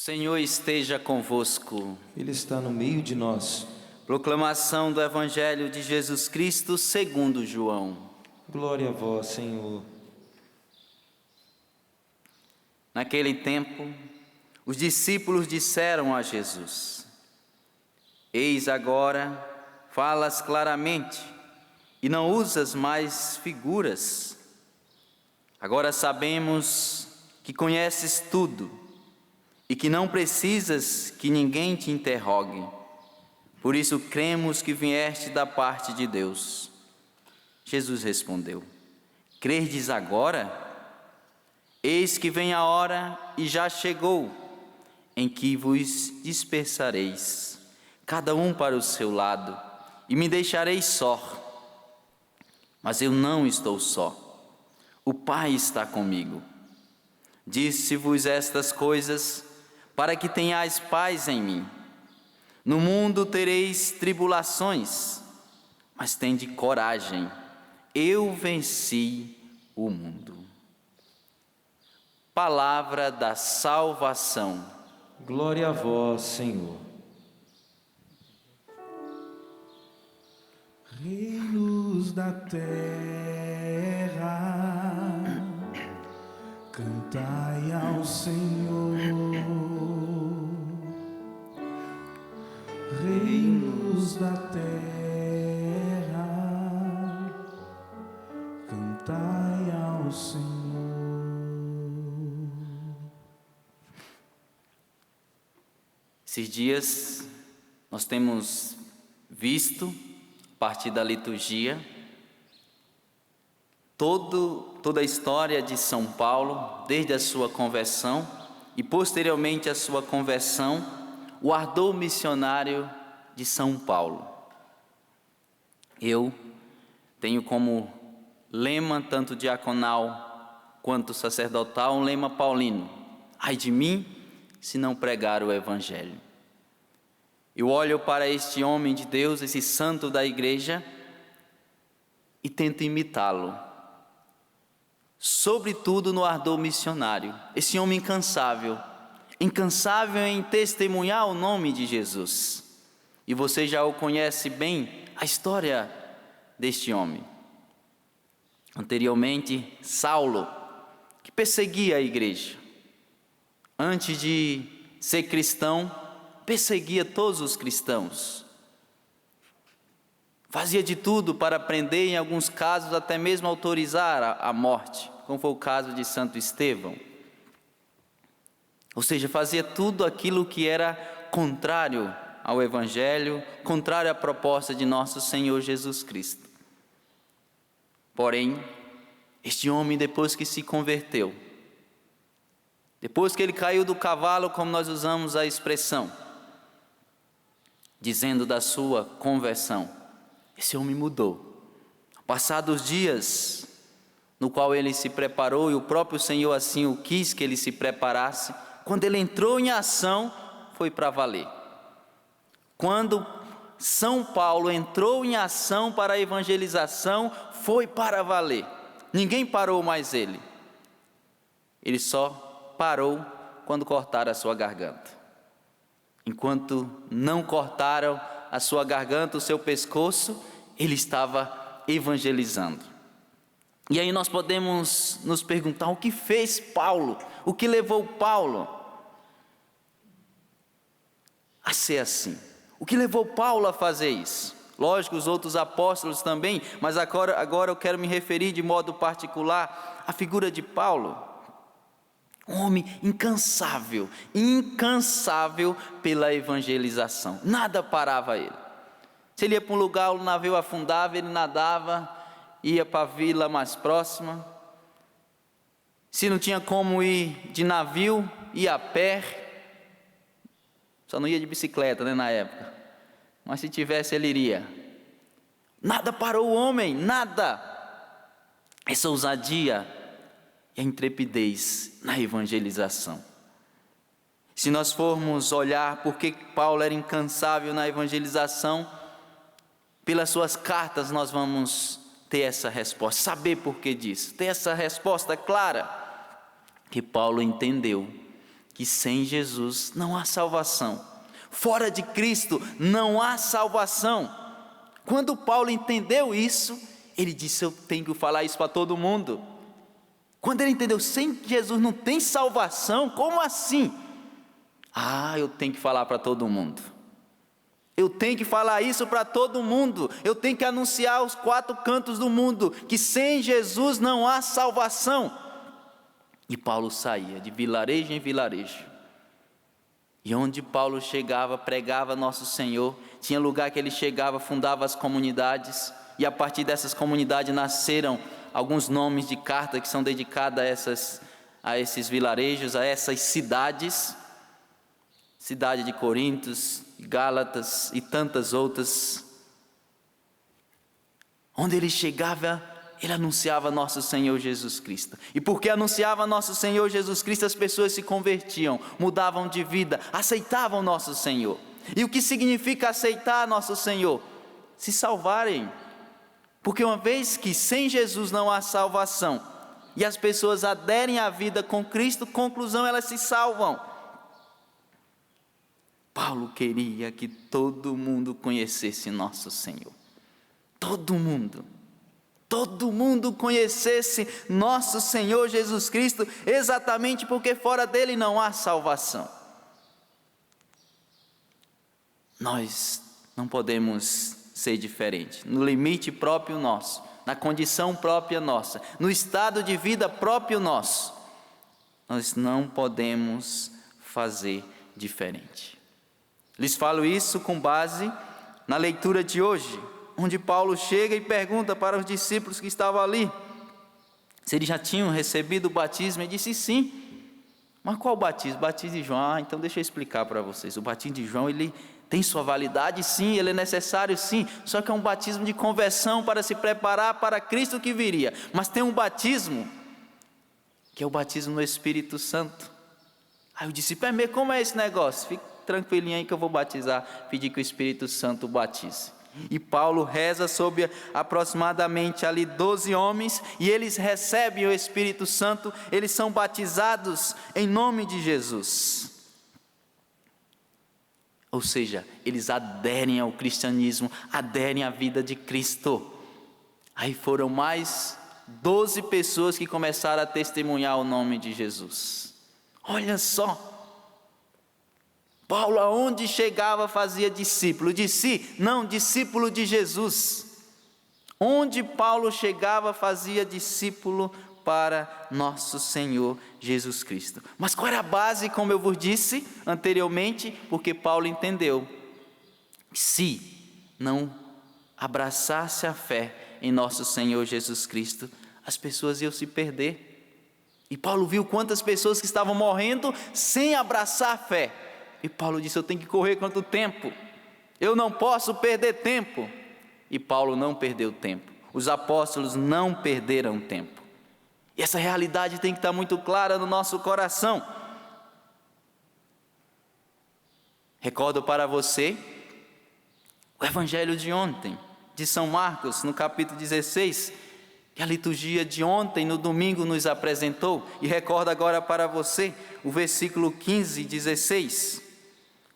Senhor esteja convosco. Ele está no meio de nós. Proclamação do Evangelho de Jesus Cristo segundo João. Glória a vós, Senhor. Naquele tempo, os discípulos disseram a Jesus: Eis agora, falas claramente e não usas mais figuras. Agora sabemos que conheces tudo e que não precisas que ninguém te interrogue. Por isso cremos que vieste da parte de Deus. Jesus respondeu: Credes agora? Eis que vem a hora e já chegou, em que vos dispersareis, cada um para o seu lado, e me deixareis só. Mas eu não estou só. O Pai está comigo. Disse-vos estas coisas para que tenhais paz em mim. No mundo tereis tribulações, mas tende coragem. Eu venci o mundo. Palavra da salvação. Glória a vós, Senhor. Reinos da terra, cantai ao Senhor. Reinos da terra, cantai ao Senhor. Esses dias nós temos visto, a partir da liturgia, toda a história de São Paulo, desde a sua conversão e posteriormente a sua conversão, o ardor missionário de São Paulo. Eu tenho como lema, tanto diaconal quanto sacerdotal, um lema paulino: ai de mim, se não pregar o Evangelho. Eu olho para este homem de Deus, esse santo da igreja, e tento imitá-lo, sobretudo no ardor missionário. Esse homem incansável em testemunhar o nome de Jesus. E você já o conhece bem, a história deste homem. Anteriormente, Saulo, que perseguia a igreja. Antes de ser cristão, perseguia todos os cristãos. Fazia de tudo para prender, em alguns casos até mesmo autorizar a morte, como foi o caso de Santo Estevão. Ou seja, fazia tudo aquilo que era contrário ao Evangelho, contrário à proposta de nosso Senhor Jesus Cristo. Porém, este homem, depois que se converteu, depois que ele caiu do cavalo, como nós usamos a expressão, dizendo da sua conversão, esse homem mudou. Passados dias, no qual ele se preparou, e o próprio Senhor assim o quis que ele se preparasse, quando ele entrou em ação, foi para valer. Quando São Paulo entrou em ação para a evangelização, foi para valer. Ninguém parou mais ele. Ele só parou quando cortaram a sua garganta. Enquanto não cortaram a sua garganta, o seu pescoço, ele estava evangelizando. E aí nós podemos nos perguntar: o que fez Paulo? O que levou Paulo a ser assim? O que levou Paulo a fazer isso? Lógico, os outros apóstolos também, mas agora eu quero me referir de modo particular à figura de Paulo. Um homem incansável pela evangelização. Nada parava ele. Se ele ia para um lugar, o navio afundava, ele nadava, ia para a vila mais próxima. Se não tinha como ir de navio, ia a pé. Só não ia de bicicleta, na época. Mas se tivesse, ele iria. Nada parou o homem, nada. Essa ousadia e a intrepidez na evangelização. Se nós formos olhar por que Paulo era incansável na evangelização, pelas suas cartas nós vamos ter essa resposta, saber por que disso, ter essa resposta clara, que Paulo entendeu que sem Jesus não há salvação. Fora de Cristo não há salvação. Quando Paulo entendeu isso, ele disse: eu tenho que falar isso para todo mundo. Quando ele entendeu, sem Jesus não tem salvação, como assim? Eu tenho que falar para todo mundo. Eu tenho que falar isso para todo mundo. Eu tenho que anunciar aos 4 cantos do mundo que sem Jesus não há salvação. E Paulo saía de vilarejo em vilarejo. E onde Paulo chegava, pregava nosso Senhor. Tinha lugar que ele chegava, fundava as comunidades. E a partir dessas comunidades nasceram alguns nomes de carta que são dedicadas a esses vilarejos, a essas cidades. Cidade de Corinto, Gálatas e tantas outras. Onde ele chegava, ele anunciava nosso Senhor Jesus Cristo. E porque anunciava nosso Senhor Jesus Cristo, as pessoas se convertiam, mudavam de vida, aceitavam nosso Senhor. E o que significa aceitar nosso Senhor? Se salvarem. Porque uma vez que sem Jesus não há salvação, e as pessoas aderem à vida com Cristo, conclusão, elas se salvam. Paulo queria que todo mundo conhecesse nosso Senhor. Todo mundo conhecesse nosso Senhor Jesus Cristo, exatamente porque fora dele não há salvação. Nós não podemos ser diferentes, no limite próprio nosso, na condição própria nossa, no estado de vida próprio nosso. Nós não podemos fazer diferente. Lhes falo isso com base na leitura de hoje, onde Paulo chega e pergunta para os discípulos que estavam ali se eles já tinham recebido o batismo. Ele disse sim. Mas qual batismo? O batismo de João. Então deixa eu explicar para vocês. O batismo de João, ele tem sua validade, sim, ele é necessário, sim, só que é um batismo de conversão para se preparar para Cristo que viria. Mas tem um batismo que é o batismo no Espírito Santo. Aí eu disse: como é esse negócio? Fique tranquilinho aí que eu vou batizar, pedir que o Espírito Santo batize. E Paulo reza sobre aproximadamente ali 12 homens, e eles recebem o Espírito Santo, eles são batizados em nome de Jesus. Ou seja, eles aderem ao cristianismo, aderem à vida de Cristo. Aí foram mais 12 pessoas que começaram a testemunhar o nome de Jesus. Olha só. Paulo, aonde chegava, fazia discípulo de si, não, discípulo de Jesus. Onde Paulo chegava, fazia discípulo para nosso Senhor Jesus Cristo. Mas qual era a base, como eu vos disse anteriormente? Porque Paulo entendeu que se não abraçasse a fé em nosso Senhor Jesus Cristo, as pessoas iam se perder. E Paulo viu quantas pessoas que estavam morrendo sem abraçar a fé. E Paulo disse: eu tenho que correr contra o tempo, eu não posso perder tempo. E Paulo não perdeu tempo, os apóstolos não perderam tempo. E essa realidade tem que estar muito clara no nosso coração. Recordo para você o evangelho de ontem, de São Marcos, no capítulo 16, que a liturgia de ontem, no domingo, nos apresentou. E recordo agora para você o versículo 15 e 16,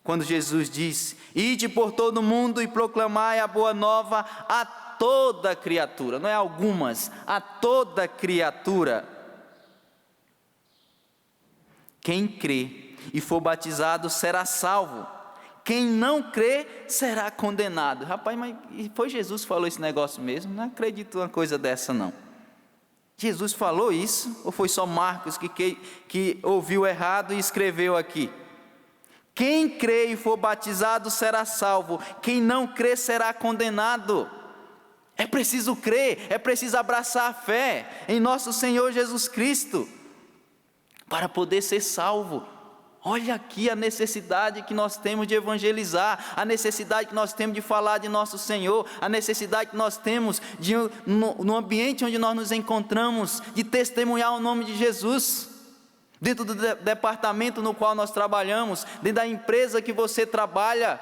quando Jesus disse: ide por todo o mundo e proclamai a boa nova a toda criatura. Não é algumas, a toda criatura. Quem crê e for batizado será salvo. Quem não crê será condenado. Rapaz, mas foi Jesus que falou esse negócio mesmo? Não acredito numa coisa dessa não. Jesus falou isso? Ou foi só Marcos que ouviu errado e escreveu aqui? Quem crê e for batizado será salvo. Quem não crê será condenado. É preciso crer, é preciso abraçar a fé em nosso Senhor Jesus Cristo para poder ser salvo. Olha aqui a necessidade que nós temos de evangelizar, a necessidade que nós temos de falar de nosso Senhor, a necessidade que nós temos de, no ambiente onde nós nos encontramos, de testemunhar o nome de Jesus. Dentro do departamento no qual nós trabalhamos, dentro da empresa que você trabalha,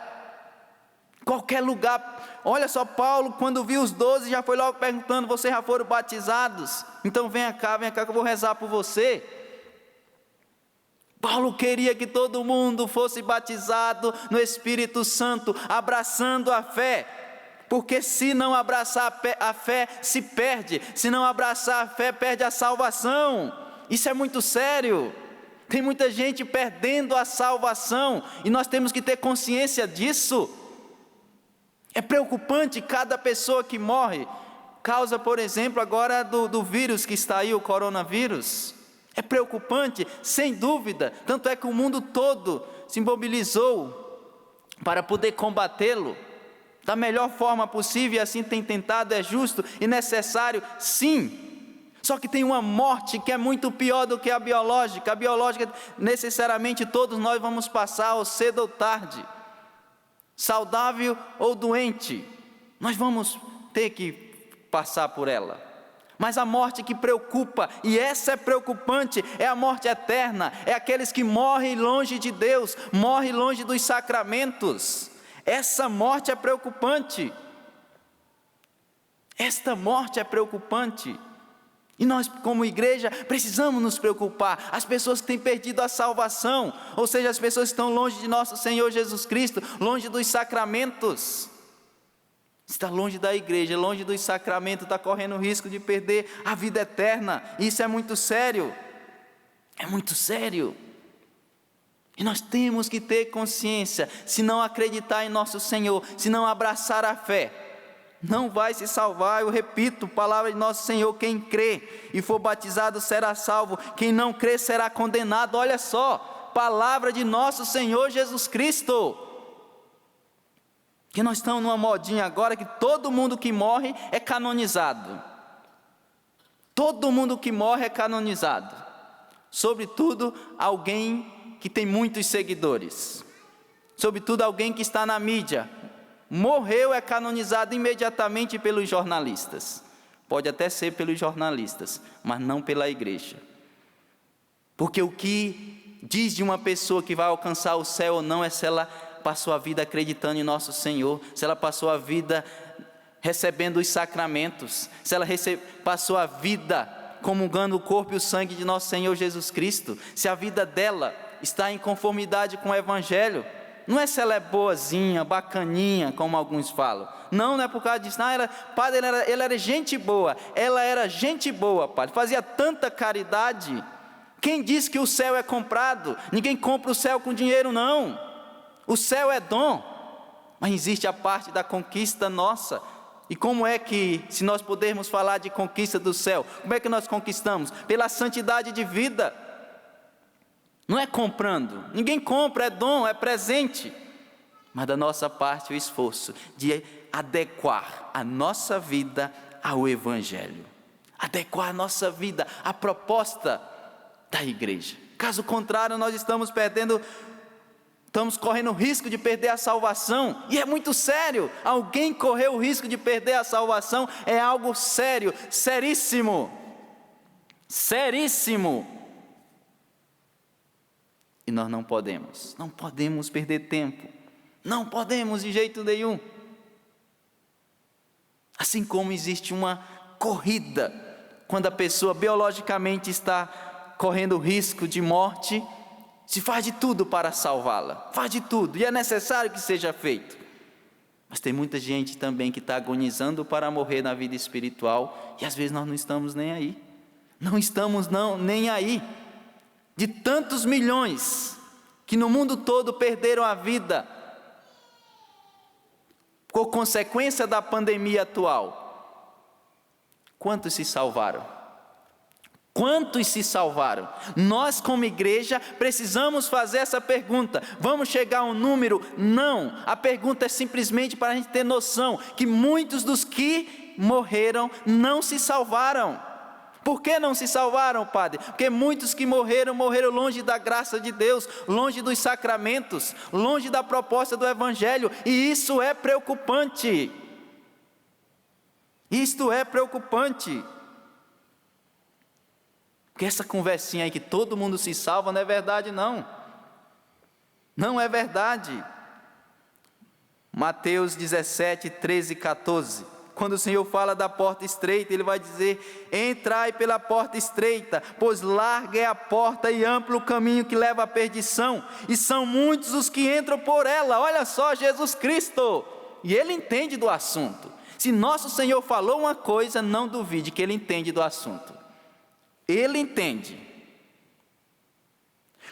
qualquer lugar. Olha só, Paulo, quando viu os 12, já foi logo perguntando: vocês já foram batizados? Então venha cá que eu vou rezar por você. Paulo queria que todo mundo fosse batizado no Espírito Santo, abraçando a fé, porque se não abraçar a fé, se perde, se não abraçar a fé, perde a salvação. Isso é muito sério. Tem muita gente perdendo a salvação, e nós temos que ter consciência disso. É preocupante cada pessoa que morre, causa, por exemplo, agora do vírus que está aí, o coronavírus. É preocupante, sem dúvida, tanto é que o mundo todo se mobilizou para poder combatê-lo da melhor forma possível, e assim tem tentado. É justo e necessário, sim. Só que tem uma morte que é muito pior do que a biológica. A biológica, necessariamente, todos nós vamos passar, ou cedo ou tarde, saudável ou doente, nós vamos ter que passar por ela. Mas a morte que preocupa, e essa é preocupante, é a morte eterna, é aqueles que morrem longe de Deus, morrem longe dos sacramentos. Essa morte é preocupante. Esta morte é preocupante. E nós, como igreja, precisamos nos preocupar. As pessoas que têm perdido a salvação, ou seja, as pessoas que estão longe de nosso Senhor Jesus Cristo, longe dos sacramentos. Está longe da igreja, longe dos sacramentos, está correndo o risco de perder a vida eterna. Isso é muito sério. É muito sério. E nós temos que ter consciência. Se não acreditar em nosso Senhor, se não abraçar a fé, não vai se salvar. Eu repito, palavra de nosso Senhor: quem crê e for batizado será salvo, quem não crê será condenado. Olha só, palavra de nosso Senhor Jesus Cristo. Que nós estamos numa modinha agora que todo mundo que morre é canonizado. Todo mundo que morre é canonizado. Sobretudo alguém que tem muitos seguidores. Sobretudo alguém que está na mídia. Morreu, é canonizado imediatamente pelos jornalistas. Pode até ser pelos jornalistas, mas não pela igreja. Porque o que diz de uma pessoa que vai alcançar o céu ou não é se ela passou a vida acreditando em nosso Senhor, se ela passou a vida recebendo os sacramentos, se ela passou a vida comungando o corpo e o sangue de nosso Senhor Jesus Cristo, se a vida dela está em conformidade com o Evangelho. Não é se ela é boazinha, bacaninha, como alguns falam. Não é por causa disso. Não, padre, ele era gente boa. Ela era gente boa, padre. Fazia tanta caridade. Quem diz que o céu é comprado? Ninguém compra o céu com dinheiro, não. O céu é dom, mas existe a parte da conquista nossa. E como é que, se nós pudermos falar de conquista do céu, como é que nós conquistamos? Pela santidade de vida. Não é comprando, ninguém compra, é dom, é presente. Mas da nossa parte o esforço de adequar a nossa vida ao Evangelho. Adequar a nossa vida à proposta da igreja. Caso contrário, nós estamos correndo o risco de perder a salvação, e é muito sério. Alguém correr o risco de perder a salvação é algo sério, seríssimo, seríssimo. E nós não podemos perder tempo, não podemos de jeito nenhum. Assim como existe uma corrida, quando a pessoa biologicamente está correndo o risco de morte, se faz de tudo para salvá-la, faz de tudo, e é necessário que seja feito. Mas tem muita gente também que está agonizando para morrer na vida espiritual, e às vezes nós não estamos nem aí. Não estamos nem aí. De tantos milhões que no mundo todo perderam a vida por consequência da pandemia atual, quantos se salvaram? Quantos se salvaram? Nós, como igreja, precisamos fazer essa pergunta. Vamos chegar a um número? Não. A pergunta é simplesmente para a gente ter noção que muitos dos que morreram não se salvaram. Por que não se salvaram, padre? Porque muitos que morreram longe da graça de Deus, longe dos sacramentos, longe da proposta do Evangelho. E isso é preocupante. Isto é preocupante. Porque essa conversinha aí que todo mundo se salva não é verdade, não. Não é verdade. Mateus 17, 13 e 14. quando o Senhor fala da porta estreita, Ele vai dizer: entrai pela porta estreita, pois larga é a porta e amplo o caminho que leva à perdição, e são muitos os que entram por ela. Olha só, Jesus Cristo, e Ele entende do assunto. Se nosso Senhor falou uma coisa, não duvide que Ele entende do assunto. Ele entende.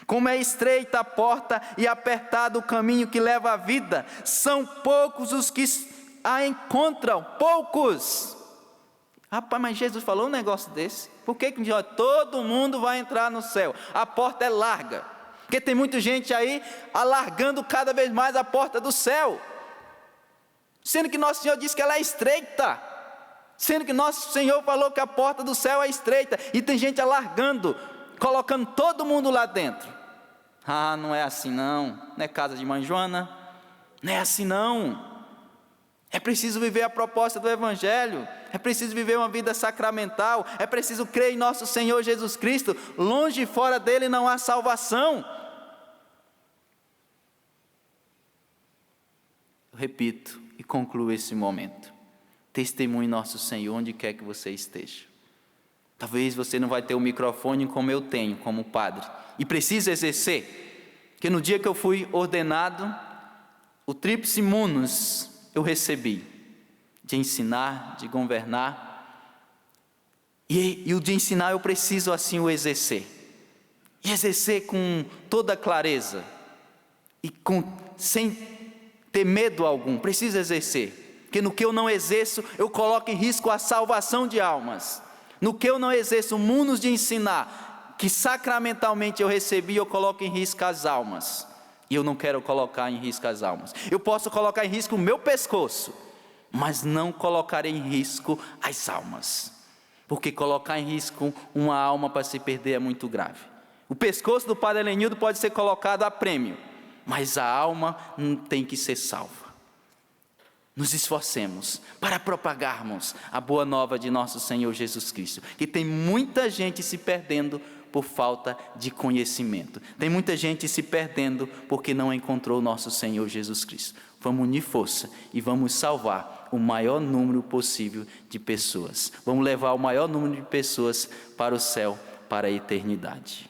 Como é estreita a porta e apertado o caminho que leva à vida, são poucos os que a encontram, poucos. Rapaz, mas Jesus falou um negócio desse? Por que todo mundo vai entrar no céu? A porta é larga, porque tem muita gente aí alargando cada vez mais a porta do céu, sendo que nosso Senhor disse que ela é estreita, sendo que nosso Senhor falou que a porta do céu é estreita, e tem gente alargando, colocando todo mundo lá dentro. Ah, não é assim não é casa de mãe Joana, não é assim não. É preciso viver a proposta do Evangelho, é preciso viver uma vida sacramental, é preciso crer em nosso Senhor Jesus Cristo. Longe e fora dele não há salvação. Eu repito e concluo esse momento: testemunhe nosso Senhor onde quer que você esteja. Talvez você não vai ter o microfone como eu tenho, como padre, e precisa exercer, porque no dia que eu fui ordenado, o tríplice munus eu recebi, de ensinar, de governar, e o de ensinar eu preciso assim o exercer, e exercer com toda clareza, e sem ter medo algum, preciso exercer, porque no que eu não exerço, eu coloco em risco a salvação de almas. No que eu não exerço o munus de ensinar, que sacramentalmente eu recebi, eu coloco em risco as almas. E eu não quero colocar em risco as almas. Eu posso colocar em risco o meu pescoço, mas não colocarei em risco as almas. Porque colocar em risco uma alma para se perder é muito grave. O pescoço do Padre Helenildo pode ser colocado a prêmio, mas a alma tem que ser salva. Nos esforcemos para propagarmos a boa nova de nosso Senhor Jesus Cristo, que tem muita gente se perdendo por falta de conhecimento, tem muita gente se perdendo porque não encontrou nosso Senhor Jesus Cristo. Vamos unir força e vamos salvar o maior número possível de pessoas, vamos levar o maior número de pessoas para o céu, para a eternidade.